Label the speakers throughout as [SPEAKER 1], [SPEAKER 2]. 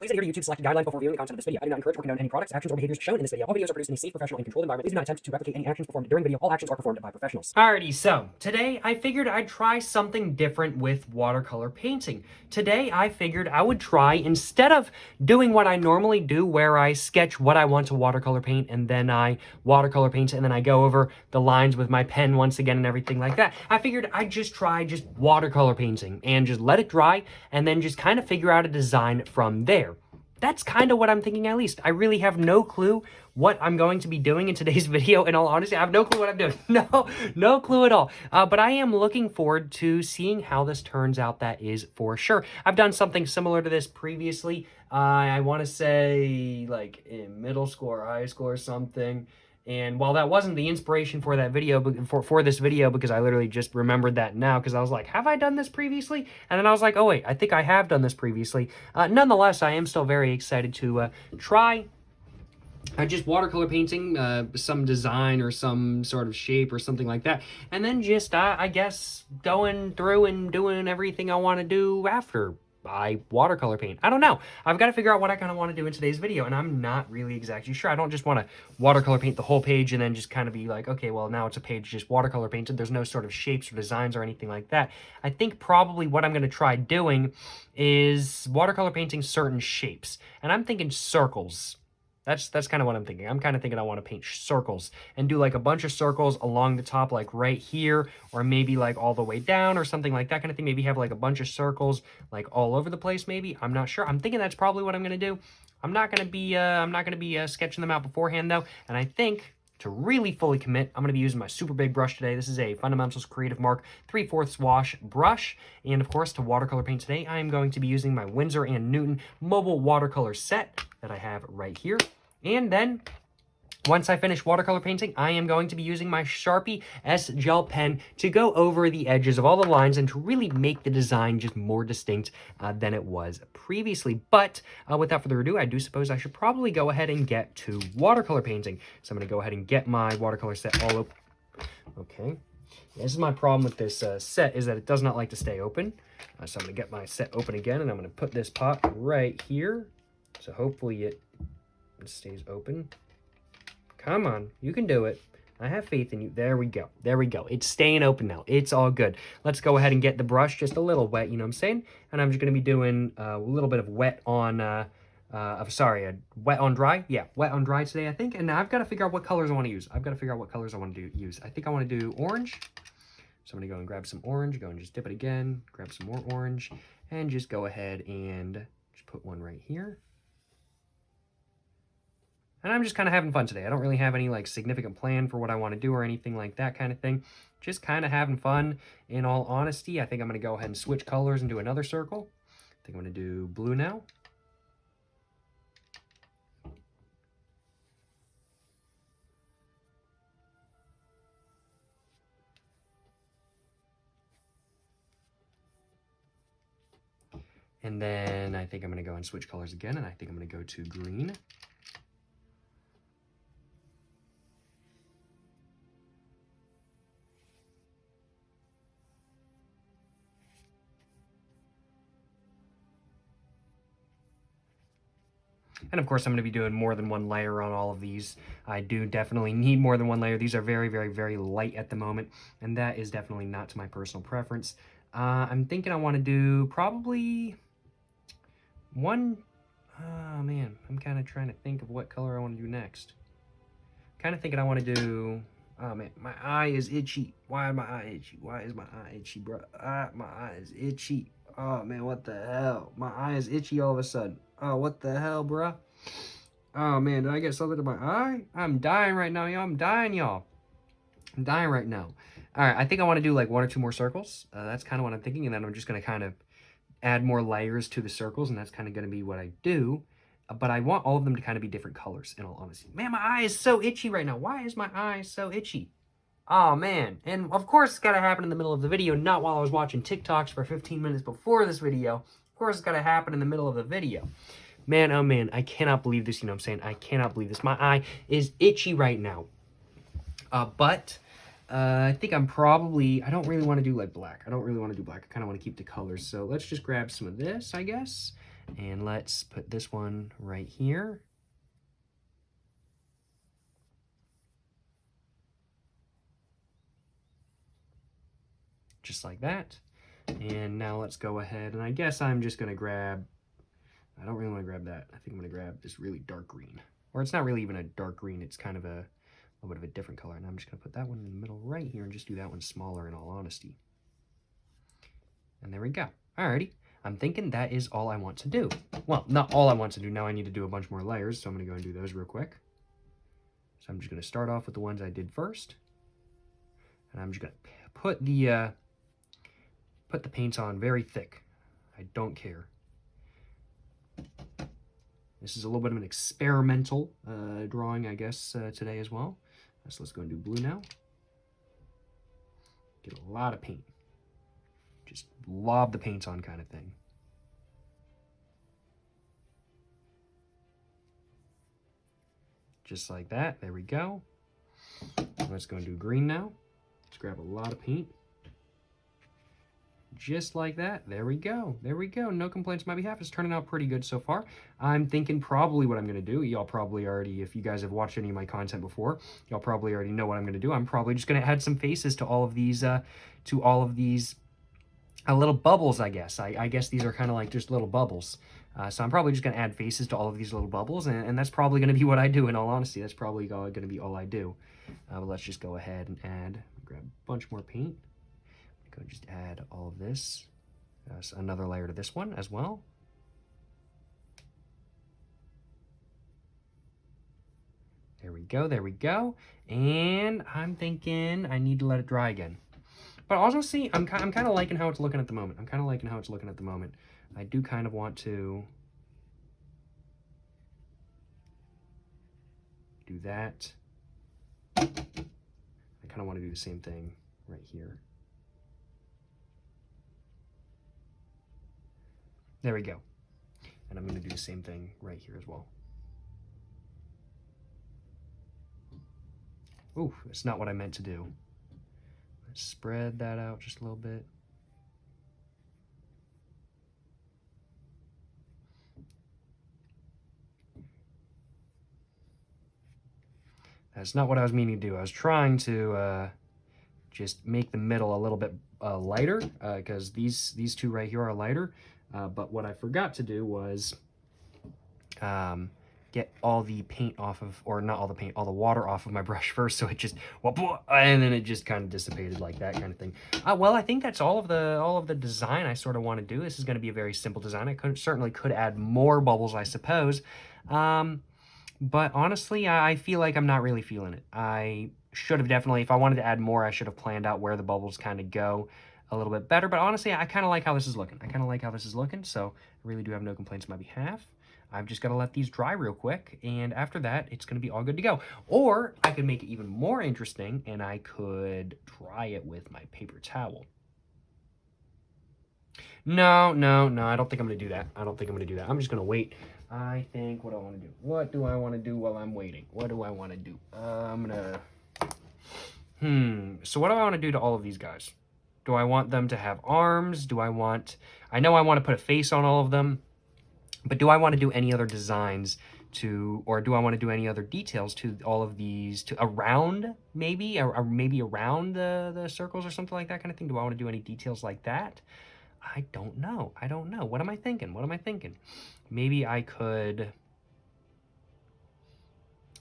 [SPEAKER 1] Please adhere to YouTube's selected guidelines before viewing the content of this video. I do not encourage or condone any products, actions, or behaviors shown in this video. All videos are produced in a safe, professional, and controlled environment. Please do not attempt to replicate any actions performed during the video. All actions are performed by professionals.
[SPEAKER 2] Alrighty, so today I figured I'd try something different with watercolor painting. Today I figured I would try, instead of doing what I normally do where I sketch what I want to watercolor paint and then I watercolor paint it and then I go over the lines with my pen once again and everything like that, I figured I'd just try watercolor painting and just let it dry and then just kind of figure out a design from there. That's kind of what I'm thinking, at least. I really have no clue what I'm going to be doing in today's video. In all honesty, I have no clue what I'm doing. No clue at all. But I am looking forward to seeing how this turns out, that is for sure. I've done something similar to this previously. I want to say, like, in middle school or high school or something. And while that wasn't the inspiration for that video, for this video, because I literally just remembered that now, because I was like, have I done this previously? And then I was like, oh wait, I think I have done this previously. Nonetheless, I am still very excited to try just watercolor painting some design or some sort of shape or something like that. And then just, I guess, going through and doing everything I want to do after I watercolor paint. I don't know. I've got to figure out what I kind of want to do in today's video, and I'm not really exactly sure. I don't just want to watercolor paint the whole page and then just kind of be like, okay, well, now it's a page just watercolor painted. There's no sort of shapes or designs or anything like that. I think probably what I'm going to try doing is watercolor painting certain shapes, and I'm thinking circles. That's kind of what I'm thinking. I'm kind of thinking I want to paint circles and do like a bunch of circles along the top, like right here, or maybe like all the way down or something like that kind of thing. Maybe have like a bunch of circles like all over the place, maybe. I'm not sure. I'm thinking that's probably what I'm going to do. I'm not going to be sketching them out beforehand though. And I think to really fully commit, I'm going to be using my super big brush today. This is a Fundamentals Creative Mark 3/4 wash brush. And of course, to watercolor paint today, I am going to be using my Winsor & Newton mobile watercolor set that I have right here. And then, once I finish watercolor painting, I am going to be using my Sharpie S Gel pen to go over the edges of all the lines and to really make the design just more distinct than it was previously. But without further ado, I do suppose I should probably go ahead and get to watercolor painting. So I'm going to go ahead and get my watercolor set all open. Okay. This is my problem with this set, is that it does not like to stay open. So I'm going to get my set open again, and I'm going to put this pot right here. So hopefully it stays open. Come on, you can do it. I have faith in you. There we go. There we go. It's staying open now. It's all good. Let's go ahead and get the brush just a little wet, you know what I'm saying? And I'm just going to be doing a little bit of wet on, wet on dry. Yeah, wet on dry today, I think. And now I've got to figure out what colors I want to use. I think I want to do orange. So I'm going to go and grab some orange, go and just dip it again, grab some more orange, and just go ahead and just put one right here. And I'm just kind of having fun today. I don't really have any like significant plan for what I want to do or anything like that kind of thing. Just kind of having fun, in all honesty. I think I'm going to go ahead and switch colors and do another circle. I think I'm going to do blue now. And then I think I'm going to go and switch colors again, and I think I'm going to go to green. And of course, I'm going to be doing more than one layer on all of these. I do definitely need more than one layer. These are very, very, very light at the moment, and that is definitely not to my personal preference. I'm thinking I want to do probably one... Oh, man. I'm kind of trying to think of what color I want to do next. Kind of thinking I want to do... Oh, man. My eye is itchy. Why is my eye itchy? Why is my eye itchy, bro? My eye is itchy. Oh, man, what the hell? My eye is itchy all of a sudden. Oh, what the hell, bruh? Oh, man, did I get something to my eye? I'm dying right now, y'all. I'm dying, y'all. I'm dying right now. All right, I think I want to do like one or two more circles. That's kind of what I'm thinking, and then I'm just going to kind of add more layers to the circles, and that's kind of going to be what I do. But I want all of them to kind of be different colors, in all honesty. Man, my eye is so itchy right now. Why is my eye so itchy? Oh, man. And, of course, it's got to happen in the middle of the video, not while I was watching TikToks for 15 minutes before this video. Of course, it's got to happen in the middle of the video. Man, oh, man, I cannot believe this, you know what I'm saying? I cannot believe this. My eye is itchy right now. I think I'm probably... I don't really want to do, like, black. I don't really want to do black. I kind of want to keep the colors. So let's just grab some of this, I guess. And let's put this one right here. Just like that. And now let's go ahead, and I guess I'm just gonna grab, I don't really wanna grab that. I think I'm gonna grab this really dark green. Or it's not really even a dark green, it's kind of a little bit of a different color. And I'm just gonna put that one in the middle right here and just do that one smaller in all honesty. And there we go. Alrighty. I'm thinking that is all I want to do. Well, not all I want to do. Now I need to do a bunch more layers, so I'm gonna go and do those real quick. So I'm just gonna start off with the ones I did first. And I'm just gonna put the paints on very thick. I don't care. This is a little bit of an experimental drawing, I guess, today as well. So let's go and do blue now. Get a lot of paint. Just lob the paints on kind of thing. Just like that. There we go. Let's go and do green now. Let's grab a lot of paint. Just like that. There we go. There we go. No complaints on my behalf. It's turning out pretty good so far. I'm thinking probably what I'm going to do. Y'all probably already, if you guys have watched any of my content before, y'all probably already know what I'm going to do. I'm probably just going to add some faces to all of these, little bubbles, I guess. I guess these are kind of like just little bubbles. So I'm probably just going to add faces to all of these little bubbles, and that's probably going to be what I do, in all honesty. That's probably going to be all I do. But let's just go ahead and grab a bunch more paint. Go just add all of this. So another layer to this one as well. There we go, there we go. And I'm thinking I need to let it dry again. But honestly, I'm kind of liking how it's looking at the moment. I do kind of want to do that. I kind of want to do the same thing right here. There we go. And I'm going to do the same thing right here as well. Ooh, that's not what I meant to do. Let's spread that out just a little bit. That's not what I was meaning to do. I was trying to just make the middle a little bit lighter, because these two right here are lighter. But what I forgot to do was get all the paint off of, or not all the paint, all the water off of my brush first, so it just, and then it just kind of dissipated like that kind of thing. Well, I think that's all of the design I sort of want to do. This is going to be a very simple design. I certainly could add more bubbles, I suppose. But honestly, I feel like I'm not really feeling it. I should have definitely, if I wanted to add more, I should have planned out where the bubbles kind of go a little bit better. But honestly, I kind of like how this is looking. So I really do have no complaints on my behalf. I've just got to let these dry real quick, and after that, it's going to be all good to go. Or I could make it even more interesting, and I could dry it with my paper towel. No, I don't think I'm going to do that. I'm just going to wait. I think, what do I want to do? What do I want to do while I'm waiting? What do I want to do? I'm going to... So what do I want to do to all of these guys? Do I want them to have arms? I know I want to put a face on all of them. But do I want to do any other designs or do I want to do any other details to all of these, around maybe, or maybe around the circles or something like that kind of thing? Do I want to do any details like that? I don't know. What am I thinking? Maybe I could,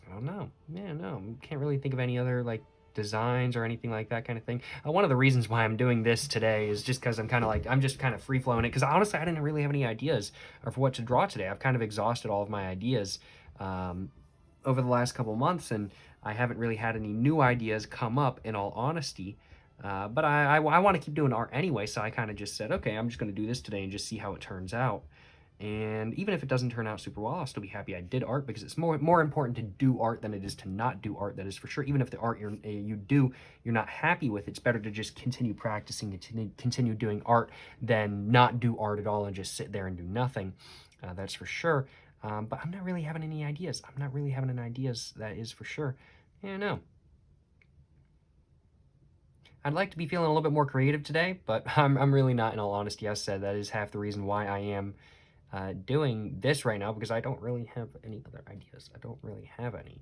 [SPEAKER 2] I don't know. Yeah, no, can't really think of any other, like, designs or anything like that kind of thing. One of the reasons why I'm doing this today is just because I'm just kind of free flowing it, because honestly I didn't really have any ideas of what to draw today. I've kind of exhausted all of my ideas over the last couple months, and I haven't really had any new ideas come up, in all honesty. But I want to keep doing art anyway, so I kind of just said, okay, I'm just going to do this today and just see how it turns out. And even if it doesn't turn out super well, I'll still be happy I did art, because it's more important to do art than it is to not do art. That is for sure. Even if the art you're not happy with, it's better to just continue practicing, continue doing art, than not do art at all and just sit there and do nothing. That's for sure. But I'm not really having any ideas. That is for sure. Yeah, no. I'd like to be feeling a little bit more creative today, but I'm really not, in all honesty. As I said, that is half the reason why I am doing this right now because I don't really have any other ideas. I don't really have any.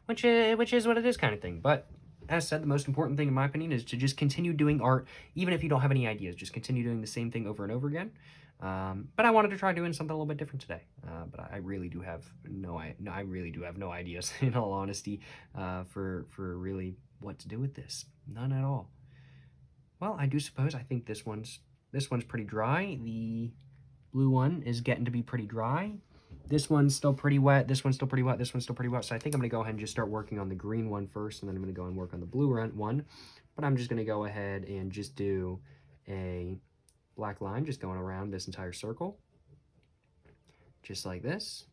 [SPEAKER 2] Which is what it is kind of thing. But as said, the most important thing in my opinion is to just continue doing art, even if you don't have any ideas. Just continue doing the same thing over and over again. But I wanted to try doing something a little bit different today. But I really do have I really do have no ideas, in all honesty, for really what to do with this. None at all. Well, I do suppose I think this one's pretty dry. The blue one is getting to be pretty dry. This one's still pretty wet. This one's still pretty wet. This one's still pretty wet. So I think I'm going to go ahead and just start working on the green one first, and then I'm going to go and work on the blue one. But I'm just going to go ahead and just do a black line just going around this entire circle, just like this.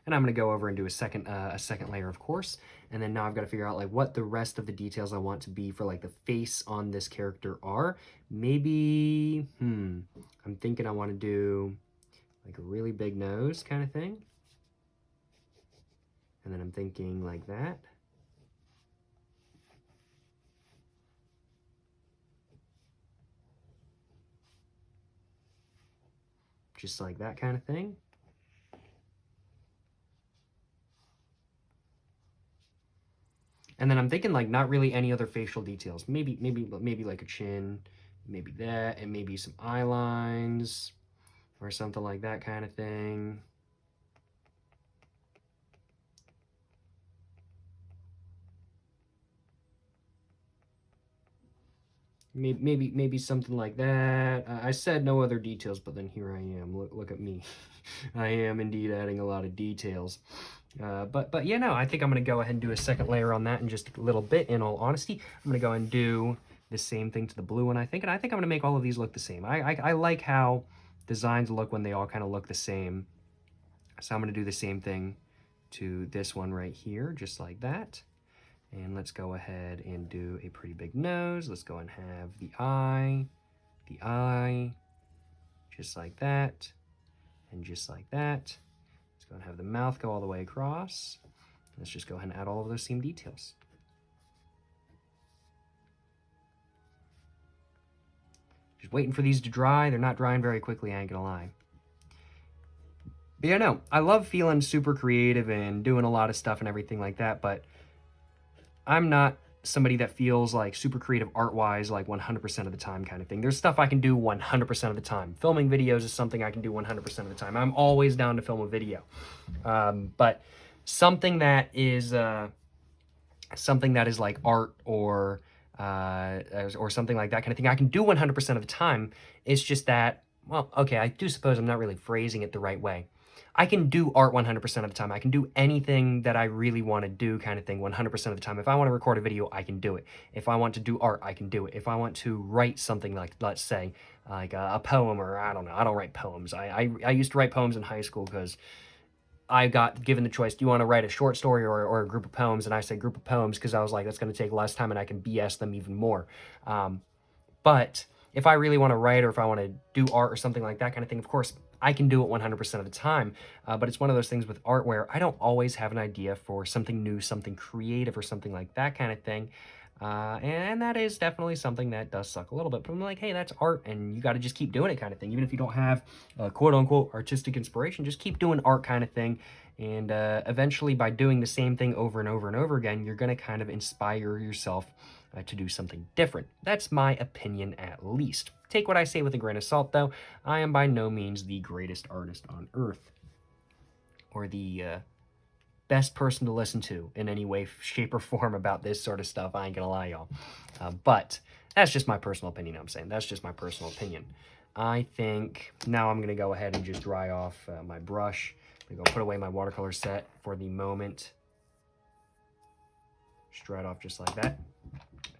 [SPEAKER 2] And I'm going to go over and do a second layer, of course. And then now I've got to figure out like what the rest of the details I want to be for like the face on this character are. Maybe, I'm thinking I want to do like a really big nose kind of thing. And then I'm thinking like that. Just like that kind of thing. And then I'm thinking like not really any other facial details. Maybe like a chin, maybe that, and maybe some eye lines or something like that kind of thing. Maybe something like that. I said no other details, but then here I am. Look at me. I am indeed adding a lot of details. But yeah, no, I think I'm going to go ahead and do a second layer on that in just a little bit, in all honesty. I'm going to go and do the same thing to the blue one, I think. And I think I'm going to make all of these look the same. I like how designs look when they all kind of look the same. So I'm going to do the same thing to this one right here, just like that. And let's go ahead and do a pretty big nose. Let's go and have the eye, just like that, and just like that. Let's go and have the mouth go all the way across. Let's just go ahead and add all of those same details. Just waiting for these to dry. They're not drying very quickly, I ain't gonna lie. But yeah, no, I love feeling super creative and doing a lot of stuff and everything like that, but I'm not somebody that feels like super creative art-wise like 100% of the time kind of thing. There's stuff I can do 100% of the time. Filming videos is something I can do 100% of the time. I'm always down to film a video. But something that is like art or something like that kind of thing, I can do 100% of the time. It's just that, well, okay, I do suppose I'm not really phrasing it the right way. I can do art 100% of the time. I can do anything that I really want to do kind of thing 100% of the time. If I want to record a video, I can do it. If I want to do art, I can do it. If I want to write something like, let's say, like a poem, or I don't know, I don't write poems. I used to write poems in high school because I got given the choice, do you want to write a short story or a group of poems? And I said group of poems because I was like, that's going to take less time and I can BS them even more. But if I really want to write or if I want to do art or something like that kind of thing, of course, I can do it 100% of the time. But it's one of those things with art where I don't always have an idea for something new, something creative or something like that kind of thing. And that is definitely something that does suck a little bit. But I'm like, hey, that's art and you got to just keep doing it kind of thing. Even if you don't have quote unquote artistic inspiration, just keep doing art kind of thing. And eventually by doing the same thing over and over and over again, you're going to kind of inspire yourself to do something different. That's my opinion at least. Take what I say with a grain of salt though. I am by no means the greatest artist on earth or the best person to listen to in any way, shape, or form about this sort of stuff. I ain't gonna lie, y'all. But that's just my personal opinion, I'm saying. That's just my personal opinion. I think now I'm gonna go ahead and just dry off my brush. I'm gonna go put away my watercolor set for the moment. Just dry it off just like that.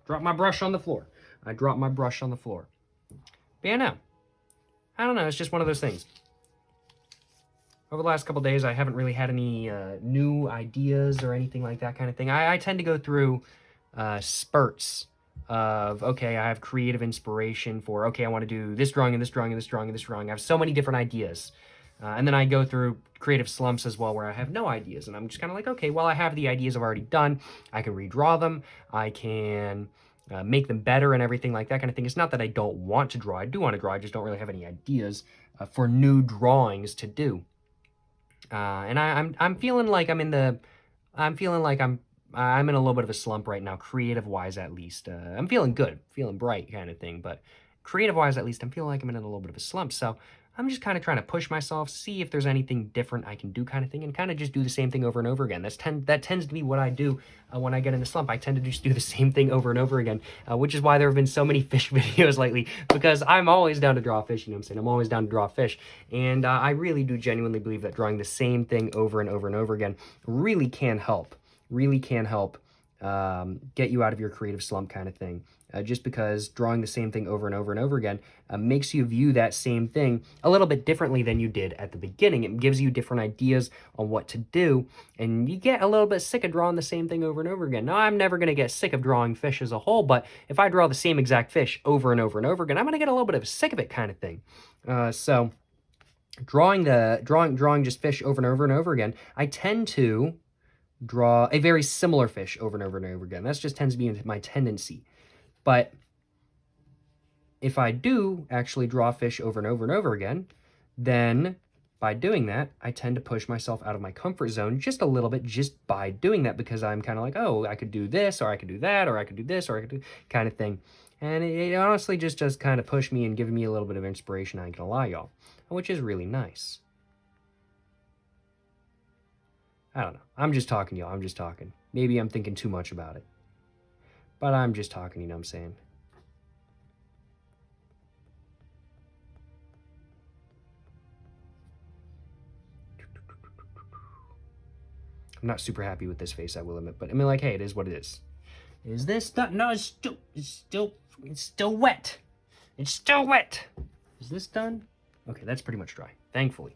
[SPEAKER 2] Drop my brush on the floor. I dropped my brush on the floor. But yeah, no. I don't know, it's just one of those things. Over the last couple days, I haven't really had any new ideas or anything like that kind of thing. I tend to go through spurts of, okay, I have creative inspiration for, okay, I want to do this drawing and this drawing and this drawing and this drawing. I have so many different ideas. And then I go through creative slumps as well where I have no ideas. And I'm just kind of like, okay, well, I have the ideas I've already done. I can redraw them. I can make them better and everything like that kind of thing. It's not that I don't want to draw. I do want to draw. I just don't really have any ideas for new drawings to do. And I'm feeling like I'm in a little bit of a slump right now, creative wise at least. I'm feeling good, feeling bright kind of thing, but creative wise at least, I'm feeling like I'm in a little bit of a slump. So I'm just kind of trying to push myself, see if there's anything different I can do kind of thing, and kind of just do the same thing over and over again. That tends to be what I do when I get in a slump. I tend to just do the same thing over and over again, which is why there have been so many fish videos lately, because I'm always down to draw fish, you know what I'm saying? I'm always down to draw fish, and I really do genuinely believe that drawing the same thing over and over and over again really can help get you out of your creative slump kind of thing. Just because drawing the same thing over and over and over again makes you view that same thing a little bit differently than you did at the beginning. It gives you different ideas on what to do, and you get a little bit sick of drawing the same thing over and over again. Now, I'm never going to get sick of drawing fish as a whole, but if I draw the same exact fish over and over and over again, I'm going to get a little bit of sick of it kind of thing. So drawing just fish over and over and over again, I tend to draw a very similar fish over and over and over again. That just tends to be my tendency. But if I do actually draw fish over and over and over again, then by doing that, I tend to push myself out of my comfort zone just a little bit just by doing that, because I'm kind of like, oh, I could do this, or I could do that, or I could do this, or I could do kind of thing. And it honestly just does kind of push me and give me a little bit of inspiration, I ain't gonna lie, y'all, which is really nice. I don't know. I'm just talking, y'all. I'm just talking. Maybe I'm thinking too much about it. But I'm just talking, you know what I'm saying? I'm not super happy with this face, I will admit. But I mean, like, hey, it is what it is. Is this done? No, it's still wet. It's still wet. Is this done? Okay, that's pretty much dry, thankfully.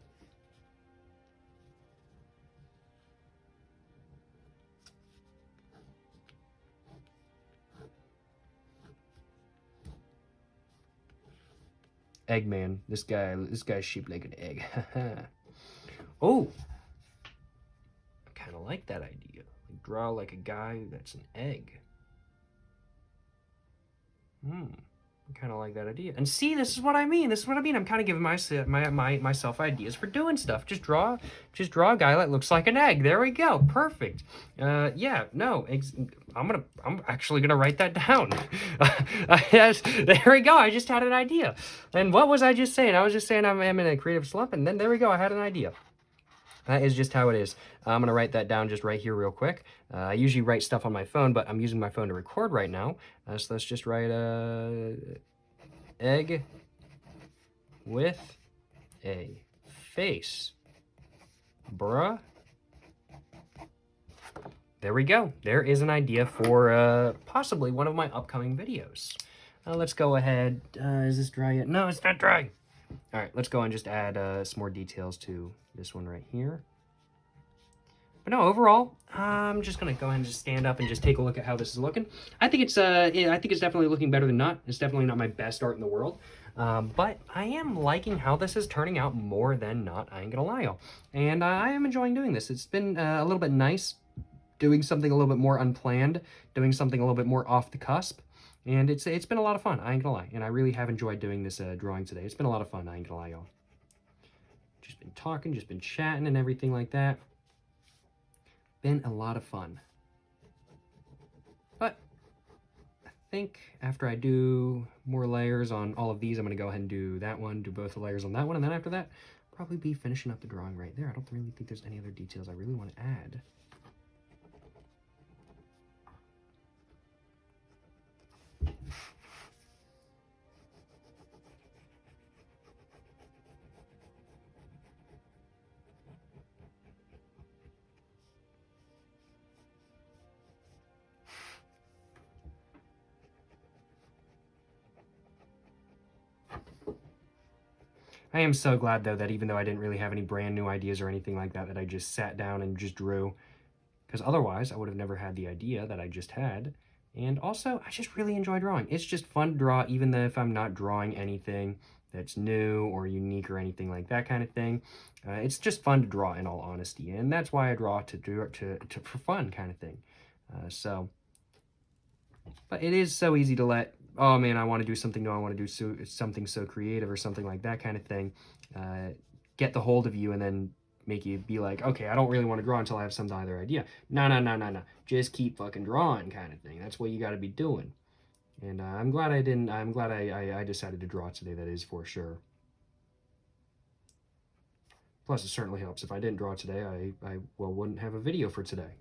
[SPEAKER 2] Eggman. This guy's shaped like an egg. Oh, I kind of like that idea. Like, draw like a guy that's an egg. I kind of like that idea. And see, this is what I mean. I'm kind of giving myself ideas for doing stuff. Just draw a guy that looks like an egg. There we go. Perfect. Yeah, no, I'm actually gonna write that down. Yes, there we go. I just had an idea. And what was I just saying? I was just saying I'm in a creative slump, and then there we go. I had an idea. That is just how it is. I'm going to write that down just right here real quick. I usually write stuff on my phone, but I'm using my phone to record right now. So let's just write egg with a face. Bruh. There we go. There is an idea for possibly one of my upcoming videos. Let's go ahead. Is this dry yet? No, it's not dry. All right, let's go and just add some more details to this one right here. But no, overall, I'm just gonna go ahead and just stand up and just take a look at how this is looking. I think it's definitely looking better than not. It's definitely not my best art in the world, but I am liking how this is turning out more than not. I ain't gonna lie, y'all, and I am enjoying doing this. It's been a little bit nice doing something a little bit more unplanned, doing something a little bit more off the cusp. And it's been a lot of fun, I ain't gonna lie. And I really have enjoyed doing this drawing today. It's been a lot of fun, I ain't gonna lie, y'all. Just been talking, just been chatting and everything like that. Been a lot of fun. But I think after I do more layers on all of these, I'm gonna go ahead and do that one, do both the layers on that one, and then after that, probably be finishing up the drawing right there. I don't really think there's any other details I really want to add. I am so glad, though, that even though I didn't really have any brand new ideas or anything like that, that I just sat down and just drew. Because otherwise, I would have never had the idea that I just had. And also, I just really enjoy drawing. It's just fun to draw, even if I'm not drawing anything that's new or unique or anything like that kind of thing. It's just fun to draw, in all honesty, and that's why I draw, to do it to for fun kind of thing. But it is so easy to let, oh man, I want to do something new, I want to do something so creative or something like that kind of thing, get the hold of you and then make you be like, okay, I don't really want to draw until I have some other idea. No. Just keep fucking drawing kind of thing. That's what you got to be doing. And I'm glad I didn't. I'm glad I decided to draw today. That is for sure. Plus, it certainly helps. If I didn't draw today, I wouldn't have a video for today.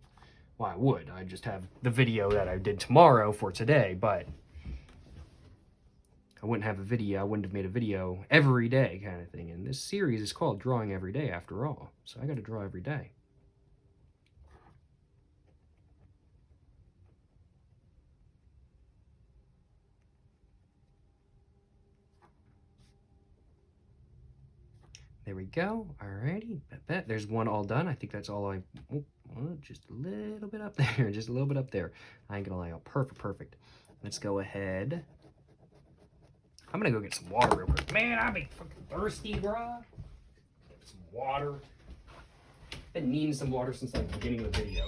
[SPEAKER 2] Well, I would. I just have the video that I did tomorrow for today, but I wouldn't have a video. I wouldn't have made a video every day kind of thing. And this series is called Drawing Every Day after all. So I got to draw every day. There we go. Alrighty. Bet. There's one all done. I think that's all I... Oh, just a little bit up there. Just a little bit up there. I ain't gonna lie. Perfect. Let's go ahead. I'm gonna go get some water real quick. Man, I've been fucking thirsty, bruh. Get some water. Been needing some water since like the beginning of the video.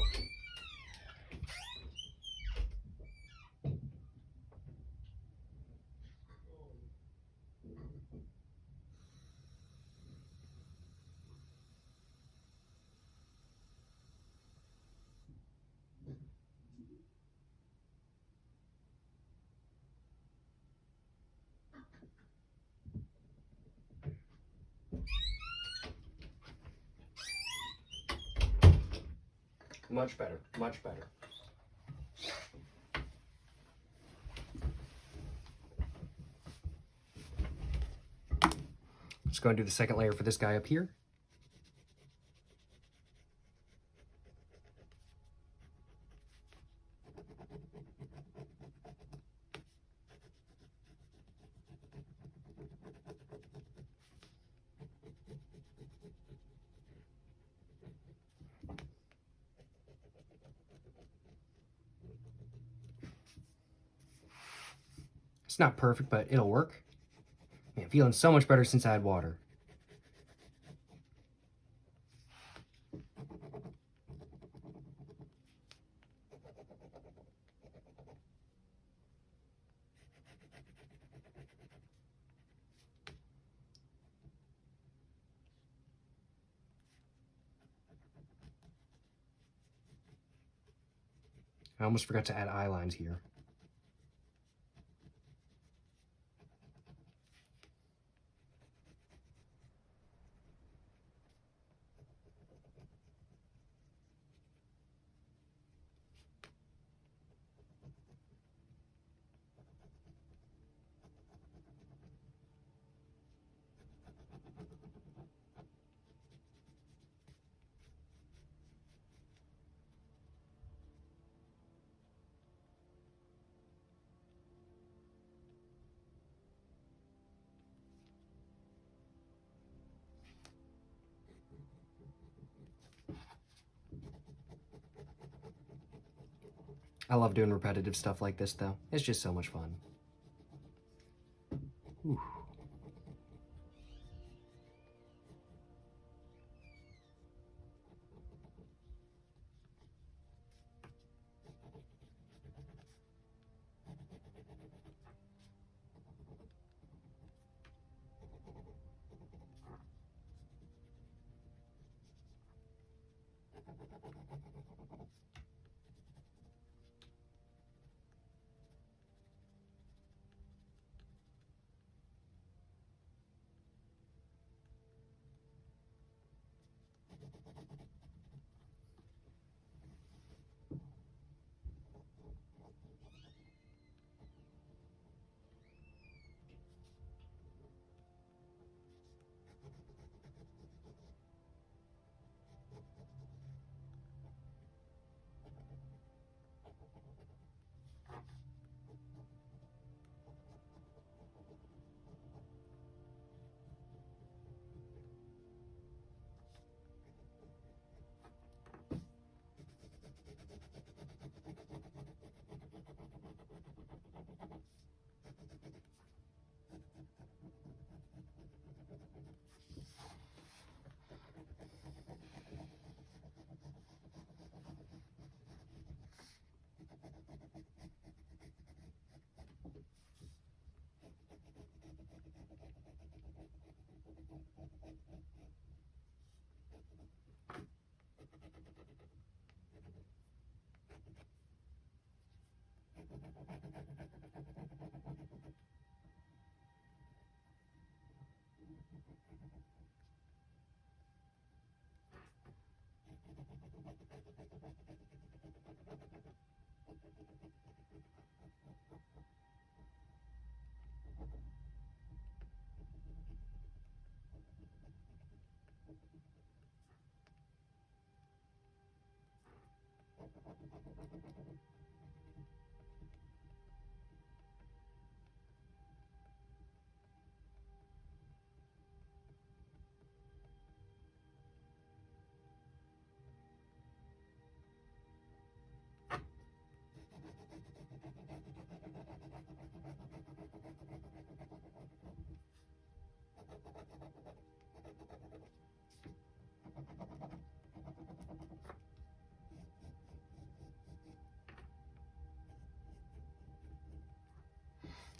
[SPEAKER 2] Much better. Let's go and do the second layer for this guy up here. It's not perfect, but it'll work. Man, feeling so much better since I had water. I almost forgot to add eye lines here. I love doing repetitive stuff like this, though. It's just so much fun. Whew.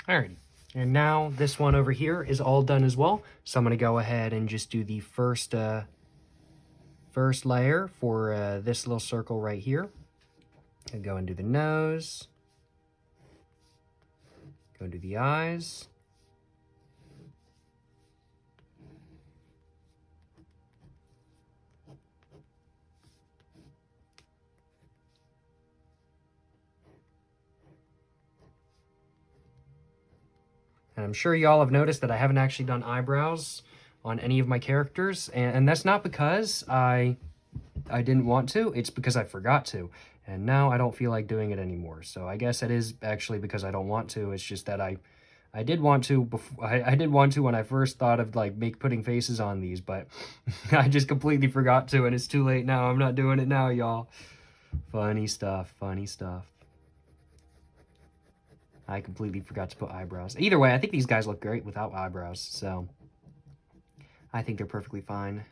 [SPEAKER 2] Alrighty. And now this one over here is all done as well. So I'm going to go ahead and just do the first layer for this little circle right here. And go and do the nose. Go and do the eyes. And I'm sure y'all have noticed that I haven't actually done eyebrows on any of my characters, and that's not because I didn't want to, it's because I forgot to. And now I don't feel like doing it anymore. So I guess it is actually because I don't want to. It's just that I did want to before. I did want to when I first thought of like putting faces on these, but I just completely forgot to, and it's too late now. I'm not doing it now, y'all. Funny stuff, funny stuff. I completely forgot to put eyebrows. Either way, I think these guys look great without eyebrows, so I think they're perfectly fine.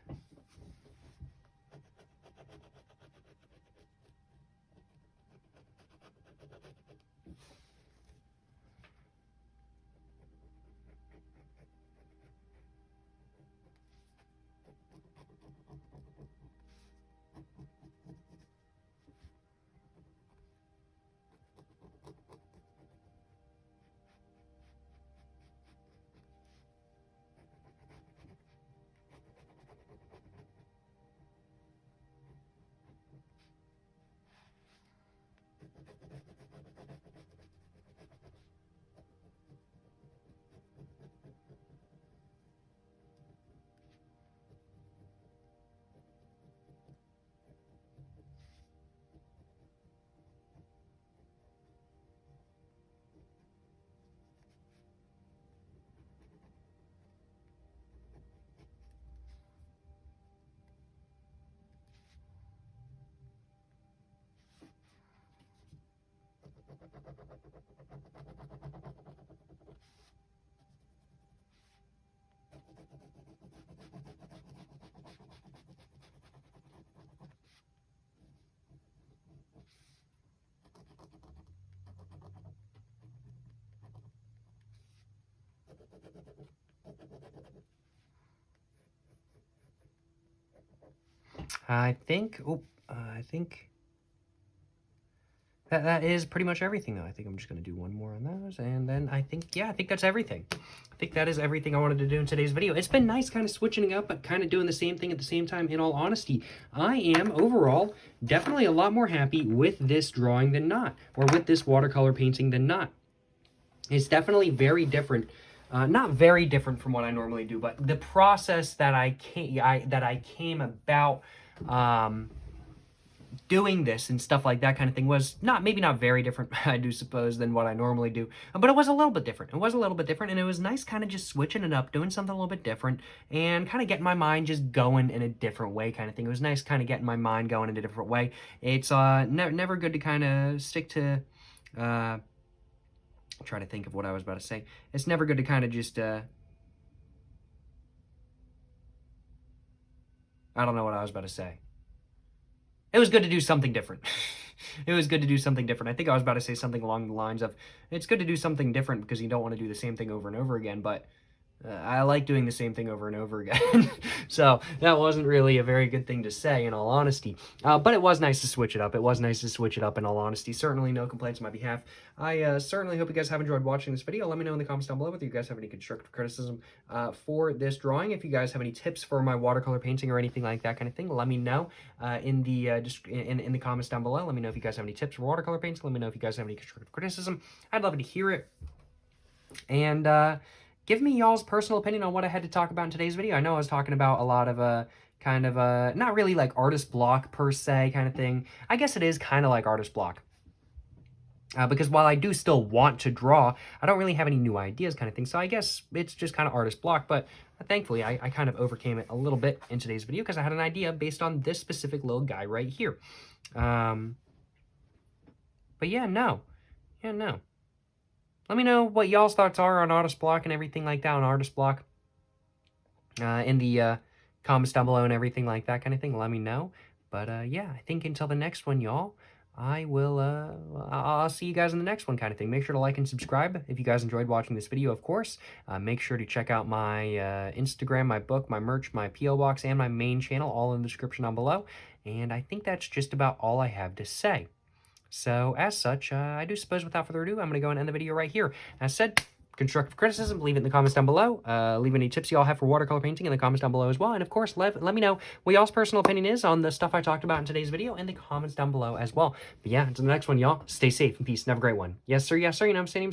[SPEAKER 2] I think that is pretty much everything, though. I think I'm just going to do one more on those, and then I think that's everything. I think that is everything I wanted to do in today's video. It's been nice kind of switching up, but kind of doing the same thing at the same time, in all honesty. I am, overall, definitely a lot more happy with this drawing than not, or with this watercolor painting than not. It's definitely very different. Not very different from what I normally do, but the process that I came about doing this and stuff like that kind of thing was maybe not very different, I do suppose, than what I normally do, but it was a little bit different. It was a little bit different, and it was nice kind of just switching it up, doing something a little bit different, and kind of getting my mind just going in a different way kind of thing. It was nice kind of getting my mind going in a different way. It's never good to kind of stick to... try to think of what I was about to say. It's never good to kind of just, I don't know what I was about to say. It was good to do something different. It was good to do something different. I think I was about to say something along the lines of, it's good to do something different because you don't want to do the same thing over and over again, but I like doing the same thing over and over again. So that wasn't really a very good thing to say, in all honesty. But it was nice to switch it up. It was nice to switch it up, in all honesty. Certainly no complaints on my behalf. I certainly hope you guys have enjoyed watching this video. Let me know in the comments down below whether you guys have any constructive criticism for this drawing. If you guys have any tips for my watercolor painting or anything like that kind of thing, let me know in the comments down below. Let me know if you guys have any tips for watercolor painting. Let me know if you guys have any constructive criticism. I'd love to hear it. And give me y'all's personal opinion on what I had to talk about in today's video. I know I was talking about a lot of kind of not really like artist block per se kind of thing. I guess it is kind of like artist block. Because while I do still want to draw, I don't really have any new ideas kind of thing. So I guess it's just kind of artist block. But thankfully, I kind of overcame it a little bit in today's video because I had an idea based on this specific little guy right here. But yeah, no. Yeah, no. Let me know what y'all's thoughts are on artist block and everything like that, on artist block. In the comments down below and everything like that kind of thing. Let me know. But yeah, I think until the next one, y'all, I'll see you guys in the next one kind of thing. Make sure to like and subscribe if you guys enjoyed watching this video, of course. Make sure to check out my Instagram, my book, my merch, my P.O. Box, and my main channel, all in the description down below. And I think that's just about all I have to say. So, as such, I do suppose without further ado, I'm going to go and end the video right here. As said, constructive criticism, leave it in the comments down below. Leave any tips y'all have for watercolor painting in the comments down below as well. And of course, let me know what y'all's personal opinion is on the stuff I talked about in today's video in the comments down below as well. But yeah, until the next one, y'all, stay safe and peace and have a great one. Yes, sir, you know what I'm saying?